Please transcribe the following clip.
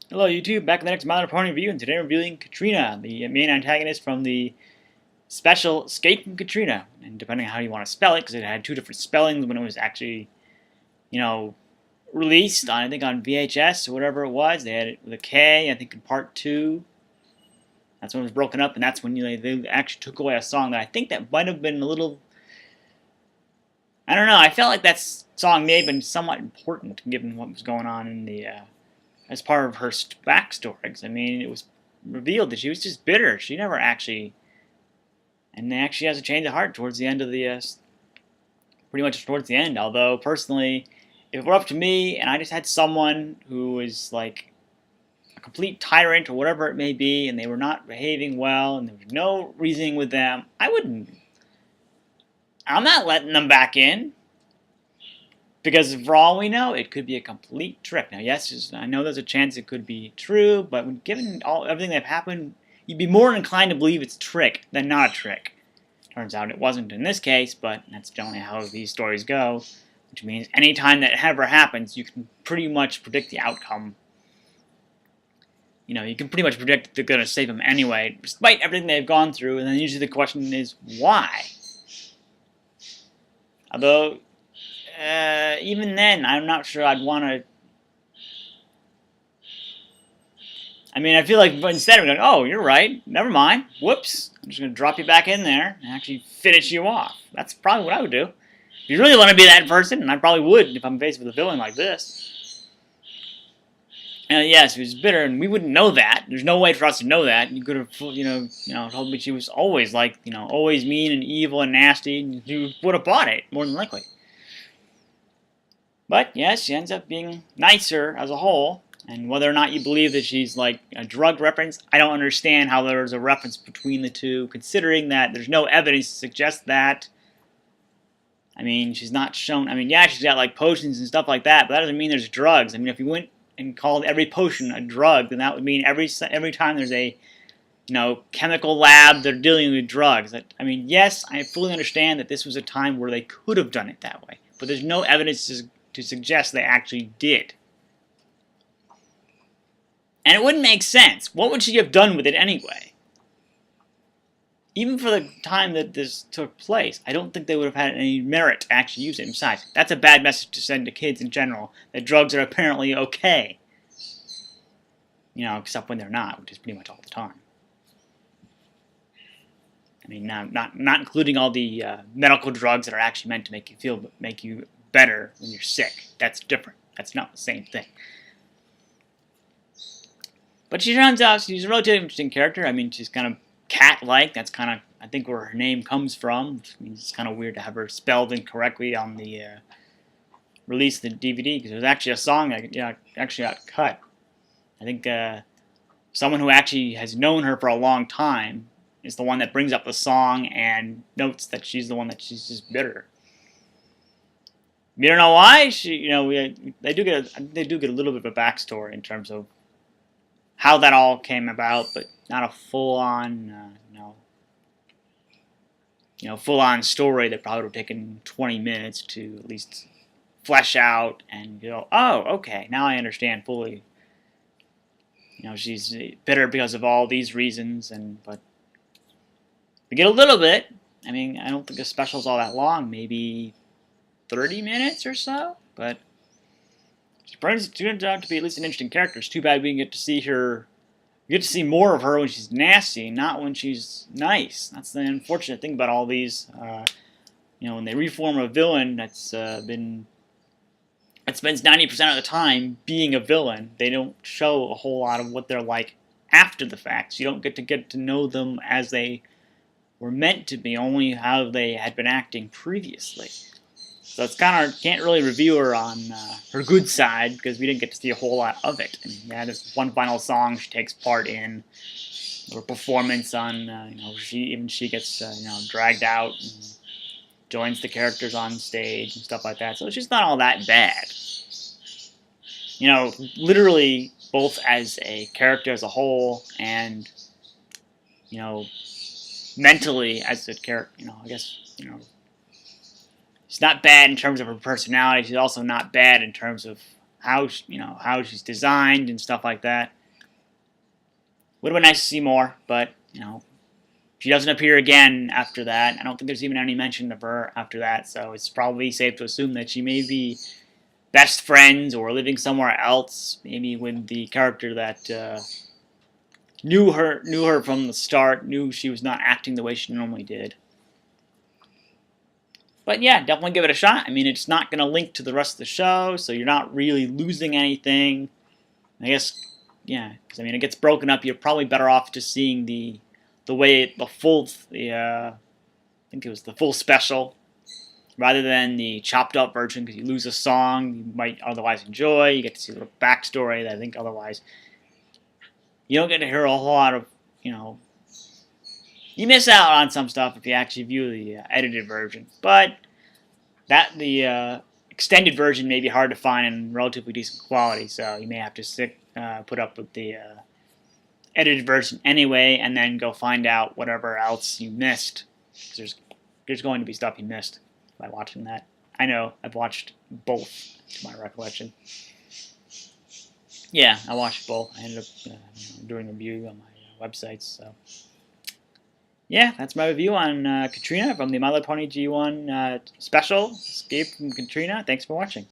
Hello YouTube, back in the next Modern Porn review, and today I'm reviewing Catrina, the main antagonist from the special Escape from Catrina. And depending on how you want to spell it, because it had two different spellings when it was actually, released on, I think on VHS or whatever it was. They had it with a K, I think in part 2. That's when it was broken up, and that's when they actually took away a song that I think that might have been a little, I don't know, I felt like that song may have been somewhat important given what was going on in the as part of her backstory. Because, I mean, it was revealed that she was just bitter. She never actually, and actually has a change of heart towards the end of the, pretty much towards the end. Although, personally, if it were up to me and I just had someone who was like a complete tyrant or whatever it may be, and they were not behaving well, and there was no reasoning with them, I'm not letting them back in. Because for all we know, it could be a complete trick. Now, yes, I know there's a chance it could be true, but given everything that happened, you'd be more inclined to believe it's a trick than not a trick. Turns out it wasn't in this case, but that's generally how these stories go, which means anytime that ever happens, you can pretty much predict the outcome. You can pretty much predict they're going to save him anyway, despite everything they've gone through, and then usually the question is, why? Although, even then, I'm not sure I'd want to. I mean, I feel like instead of going, oh, you're right, never mind, whoops, I'm just going to drop you back in there and actually finish you off. That's probably what I would do. If you really want to be that person, and I probably would if I'm faced with a villain like this. Yes, he was bitter, and we wouldn't know that. There's no way for us to know that. You could have, told me she was always like, always mean and evil and nasty, and you would have bought it, more than likely. But, yes, she ends up being nicer as a whole. And whether or not you believe that she's like a drug reference, I don't understand how there's a reference between the two, considering that there's no evidence to suggest that. I mean, she's not shown. I mean, yeah, she's got like potions and stuff like that, but that doesn't mean there's drugs. I mean, if you went and called every potion a drug, then that would mean every time there's a chemical lab, they're dealing with drugs. I mean, yes, I fully understand that this was a time where they could have done it that way, but there's no evidence to suggest they actually did. And it wouldn't make sense. What would she have done with it anyway? Even for the time that this took place, I don't think they would have had any merit to actually use it. Besides, that's a bad message to send to kids in general, that drugs are apparently okay. Except when they're not, which is pretty much all the time. I mean, not including all the medical drugs that are actually meant to make you better when you're sick. That's different. That's not the same thing. But she turns out she's a relatively interesting character. I mean, she's kind of cat-like. That's kind of, I think, where her name comes from. I mean, it's kind of weird to have her spelled incorrectly on the release of the DVD, because it was actually a song that actually got cut. I think someone who actually has known her for a long time is the one that brings up the song and notes that she's the one that she's just bitter. You don't know why they do get a little bit of a backstory in terms of how that all came about, but not a full-on, full-on story that probably would have taken 20 minutes to at least flesh out and go, oh, okay, now I understand fully. She's bitter because of all these reasons, but we get a little bit. I mean, I don't think the special's all that long, maybe 30 minutes or so, but she turns out to be at least an interesting character. It's too bad we get to see her. We get to see more of her when she's nasty, not when she's nice. That's the unfortunate thing about all these. When they reform a villain that spends 90% of the time being a villain, they don't show a whole lot of what they're like after the fact. So you don't get to know them as they were meant to be, only how they had been acting previously. So it's kind of, can't really review her on her good side, because we didn't get to see a whole lot of it. I mean, yeah, there's one final song she takes part in, or performance on, she gets, dragged out and joins the characters on stage and stuff like that. So it's just not all that bad. Literally, both as a character as a whole and, mentally as a character, I guess, she's not bad in terms of her personality. She's also not bad in terms of how how she's designed and stuff like that. Would have been nice to see more, but she doesn't appear again after that. I don't think there's even any mention of her after that, so it's probably safe to assume that she may be best friends or living somewhere else, maybe with the character that knew her from the start, knew she was not acting the way she normally did. But yeah, definitely give it a shot. I mean, it's not going to link to the rest of the show, so you're not really losing anything. I guess, yeah, because I mean, it gets broken up. You're probably better off just seeing I think it was the full special, rather than the chopped up version, because you lose a song you might otherwise enjoy. You get to see a little backstory that I think otherwise you don't get to hear a whole lot of, you miss out on some stuff if you actually view the edited version. But the extended version may be hard to find in relatively decent quality, so you may have to put up with the edited version anyway, and then go find out whatever else you missed. There's going to be stuff you missed by watching that. I know, I've watched both, to my recollection. Yeah, I watched both. I ended up doing a review on my websites, so... Yeah, that's my review on Catrina from the My Little Pony G1 special, Escape from Catrina. Thanks for watching.